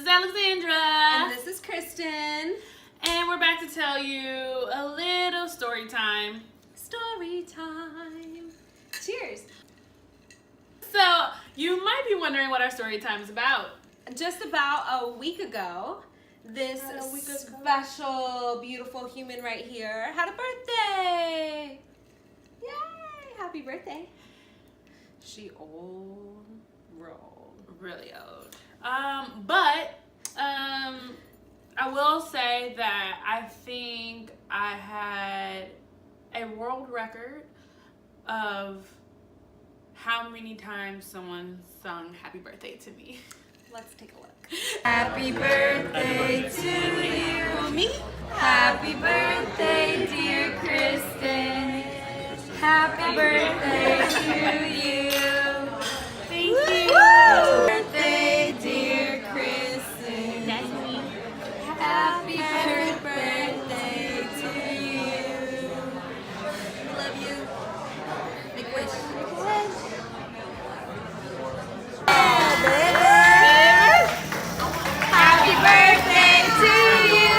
Alexandra. And this is Kristen. And we're back to tell you a little story time. Story time. Cheers. So, you might be wondering what our story time is about. Just about a week ago, this special, beautiful human right here had a birthday. Yay! Happy birthday. She old roll. Really old. But I will say that I think I had a world record of how many times someone sung happy birthday to me. Let's take a look. Happy birthday to you. Me? Happy birthday, dear Kristen. Happy birthday to you. Thank you. Happy birthday, dear Kristen. That's me. Happy birthday to you. Love you. Make a wish. Happy birthday to you.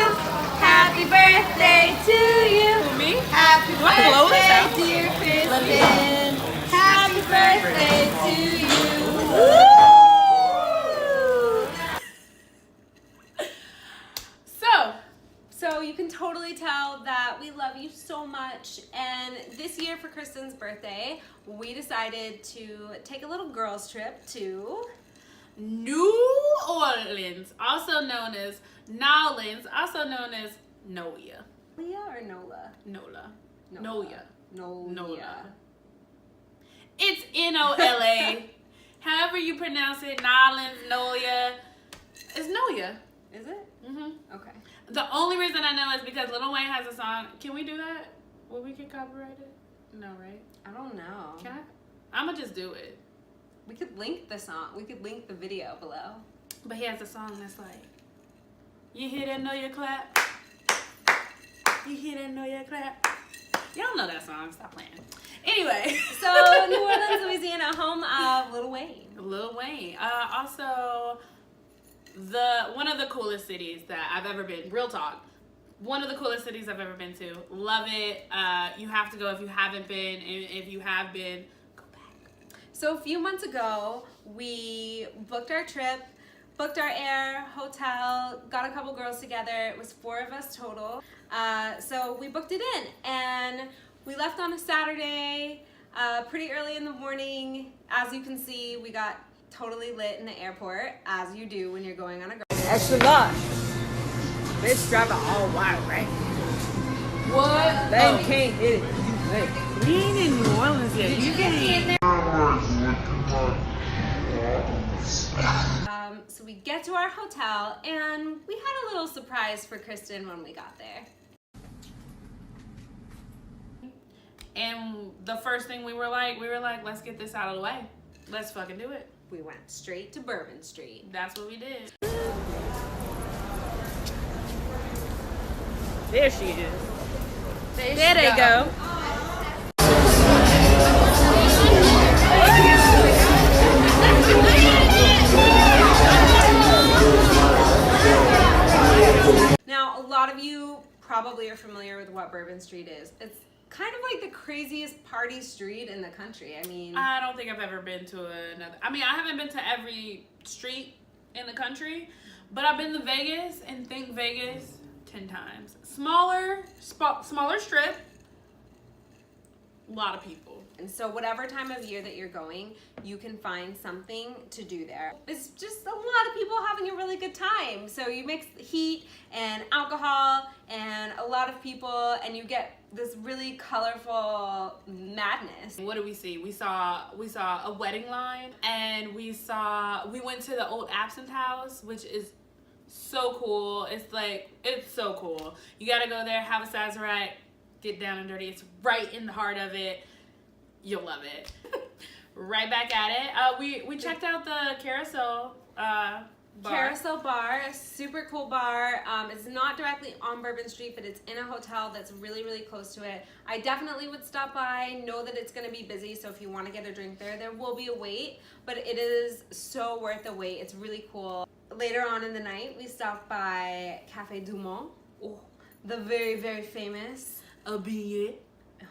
Happy birthday to you. Me? Happy Do I blow this birthday, out? dear Kristen. Happy birthday to you. So you can totally tell that we love you so much, and this year for Kristen's birthday, we decided to take a little girls trip to New Orleans, also known as Nolans, also known as Noya. Leah or Nola? Nola. Nola. Noya. Nola. It's N-O-L-A. However you pronounce it, Nolans, Noya. It's Noya. Is it? Mm-hmm. Okay. The only reason I know is because Lil Wayne has a song. Can we do that? Will we get copyrighted? No, right? I don't know. Can I? I'm going to just do it. We could link the song. We could link the video below. But he has a song that's like, you hear that Noya clap? You hear that Noya clap? Y'all know that song. Stop playing. Anyway. So, New Orleans, Louisiana, home of Lil Wayne. Lil Wayne. Also, one of the coolest cities that I've ever been. Real talk. One of the coolest cities I've ever been to. Love it. You have to go if you haven't been. And if you have been, go back. So a few months ago, we booked our trip, booked our air, hotel, got a couple girls together. It was 4 of us total. So we booked it in, and we left on a Saturday, pretty early in the morning. As you can see, we got totally lit in the airport, as you do when you're going on a girl. Extra large. Bitch driving all white, right? What? They can't hit it. We ain't in New Orleans yet. You can't. So we get to our hotel, and we had a little surprise for Kristen when we got there. And the first thing we were like, let's get this out of the way. Let's fucking do it. We went straight to Bourbon Street. That's what we did. There she is. There they go. Now, a lot of you probably are familiar with what Bourbon Street is. It's kind of like the craziest party street in the country. I mean, I don't think I've ever been to another. I mean, I haven't been to every street in the country, but I've been to Vegas, and think Vegas 10 times. Smaller strip, a lot of people. and so whatever time of year that you're going, you can find something to do there. It's just a lot of people having a really good time. So you mix heat and alcohol and a lot of people, and you get this really colorful madness. What did we see? We saw a wedding line, and we went to the old Absinthe House, which is so cool. It's so cool. You gotta go there, have a Sazerac, get down and dirty. It's right in the heart of it. You'll love it. Right back at it. We checked out the Carousel bar. Carousel Bar, a super cool bar. It's not directly on Bourbon Street, but it's in a hotel that's really, really close to it. I definitely would stop by. Know that it's going to be busy, so if you want to get a drink there, there will be a wait, but it is so worth the wait. It's really cool. later on in the night, we stopped by Café Dumont, the very, very famous A beignet.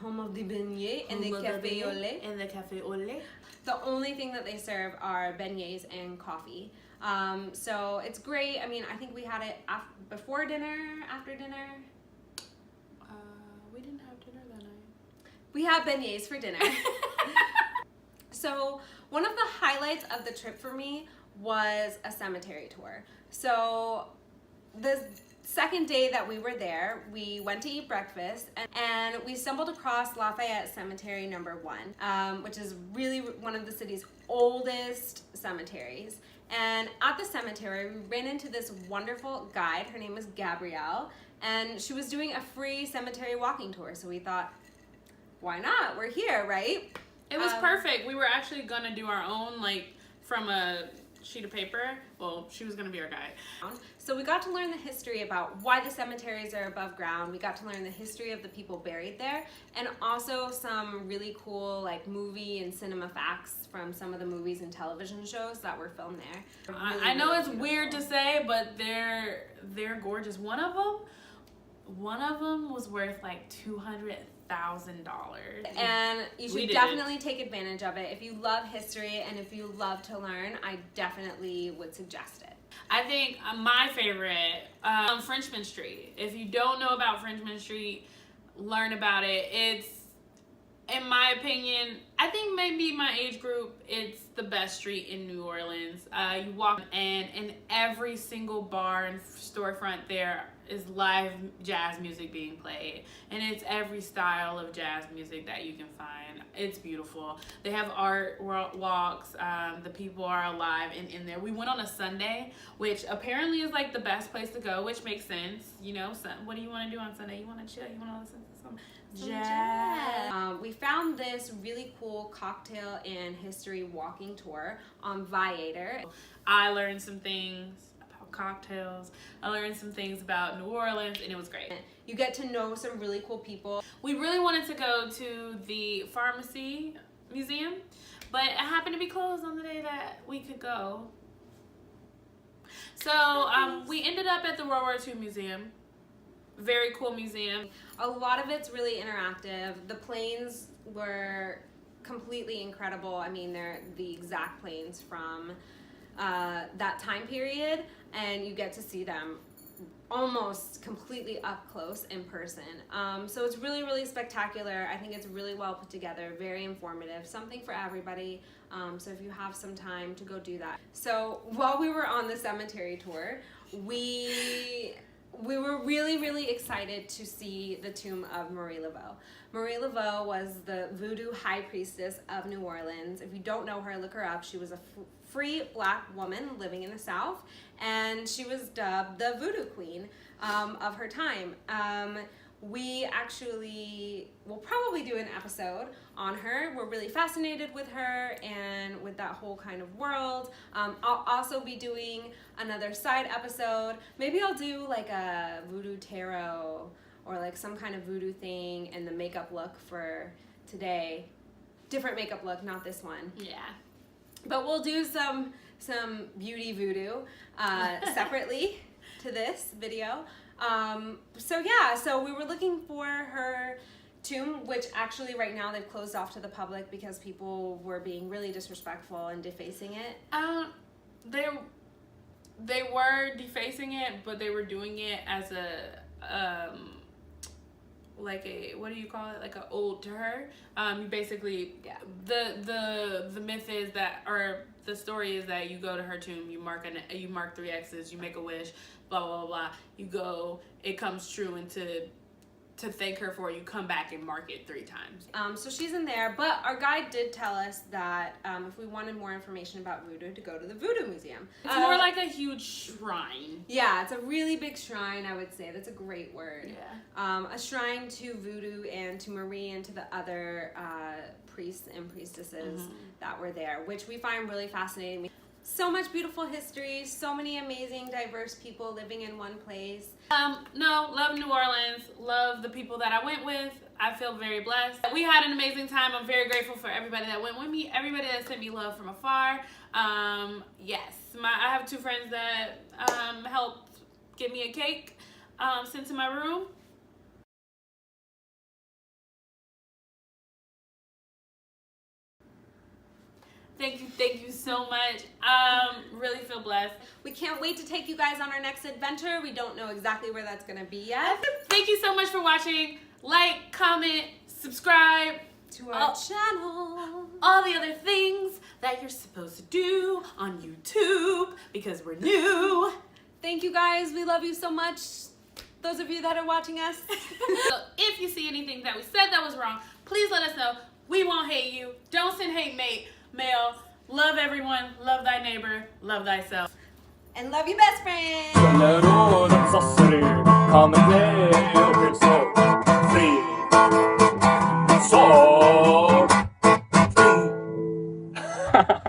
home of the beignet and the Café au lait. And the Café au lait. The only thing that they serve are beignets and coffee. So it's great. I mean, I think we had it before dinner, after dinner. We didn't have dinner that night. We had beignets for dinner. So one of the highlights of the trip for me was a cemetery tour. So the second day that we were there, we went to eat breakfast and we stumbled across Lafayette Cemetery number 1, which is really one of the city's oldest cemeteries. And at the cemetery, we ran into this wonderful guide. Her name was Gabrielle, and she was doing a free cemetery walking tour. So we thought, why not? We're here, right? It was perfect. We were actually gonna do our own, like, from a sheet of paper. Well, she was gonna be our guide. So we got to learn the history about why the cemeteries are above ground. We got to learn the history of the people buried there, and also some really cool like movie and cinema facts from some of the movies and television shows that were filmed there. I know it's weird to say, but they're gorgeous. One of them was worth like $200,000. And you should definitely take advantage of it. If you love history and if you love to learn, I definitely would suggest it. I think my favorite, Frenchman Street. If you don't know about Frenchman Street, learn about it. It's, in my opinion, I think maybe my age group, it's the best street in New Orleans. You walk and in every single bar and storefront there is live jazz music being played, and it's every style of jazz music that you can find. It's beautiful. They have art walks. The people are alive and in there. We went on a Sunday, which apparently is like the best place to go, which makes sense. You know, what do you want to do on Sunday? You want to chill? You want to listen to some jazz? We found this really cool cocktail and history walking tour on Viator. I learned some things about cocktails. I learned some things about New Orleans, and it was great. You get to know some really cool people. We really wanted to go to the Pharmacy Museum, but it happened to be closed on the day that we could go. So we ended up at the World War II Museum. Very cool museum. A lot of it's really interactive. The planes were completely incredible. I mean, they're the exact planes from that time period, and you get to see them almost completely up close in person. So it's really, really spectacular. I think it's really well put together, very informative, something for everybody. So if you have some time to go do that. So while we were on the cemetery tour, we were really, really excited to see the tomb of Marie Laveau. Marie Laveau was the voodoo high priestess of New Orleans. If you don't know her, look her up. She was a free black woman living in the South, and she was dubbed the voodoo queen of her time. We actually will probably do an episode on her. We're really fascinated with her and with that whole kind of world. I'll also be doing another side episode. Maybe I'll do like a voodoo tarot or like some kind of voodoo thing and the makeup look for today. Different makeup look, not this one. Yeah. But we'll do some beauty voodoo separately to this video. So we were looking for her tomb, which actually right now they've closed off to the public because people were being really disrespectful and defacing it. They were defacing it, but they were doing it as a like a, what do you call it, like an ode to her. You basically, the myth is that, or the story is that you go to her tomb, you mark 3 X's, you make a wish, blah blah blah blah. You go, it comes true, and to thank her for it, you come back and mark it 3 times. So she's in there, but our guide did tell us that if we wanted more information about voodoo, to go to the Voodoo Museum. It's more like a huge shrine. Yeah, it's a really big shrine, I would say. That's a great word. Yeah. A shrine to voodoo and to Marie and to the other priests and priestesses that were there, which we find really fascinating. So much beautiful history, so many amazing, diverse people living in one place. No, love New Orleans, love the people that I went with. I feel very blessed. We had an amazing time. I'm very grateful for everybody that went with me, everybody that sent me love from afar. Yes, I have 2 friends that helped get me a cake sent to my room. Thank you so much. Really feel blessed. We can't wait to take you guys on our next adventure. We don't know exactly where that's gonna be yet. Thank you so much for watching. Like, comment, subscribe To our channel. all the other things that you're supposed to do on YouTube because we're new. Thank you guys, we love you so much. Those of you that are watching us. So if you see anything that we said that was wrong, please let us know. We won't hate you. Don't send hate mail. Love everyone. Love thy neighbor. Love thyself. And love your best friend. Känner sasseri, kommer det och blir så fri. Så fri.